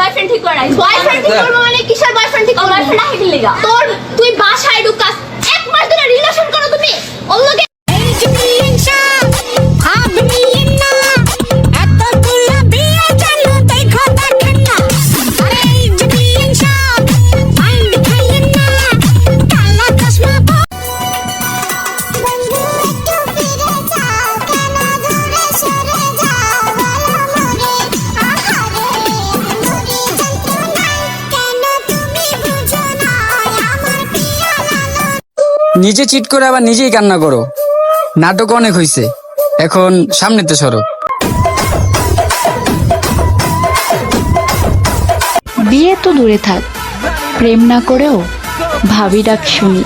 Boyfriend ঠিক করে রাখছি। বয়ফ্রেন্ড ঠিক করবো মানে কিসের বয়ফ্রেন্ড ঠিক করবো? বয়ফ্রেন্ড না হেঁটে লেগা তোর তুই বাসায় ঢুকাস, এক মাস ধরে রিলেশন করো তুমি ওর লগে। নিজে চিট করে আবার নিজেই কান্না করো। নাটক অনেক হইছে, এখন সামনেতে সরো। বিয়ে তো দূরে থাক, প্রেম না করেও ভাবি ডাক শুনি।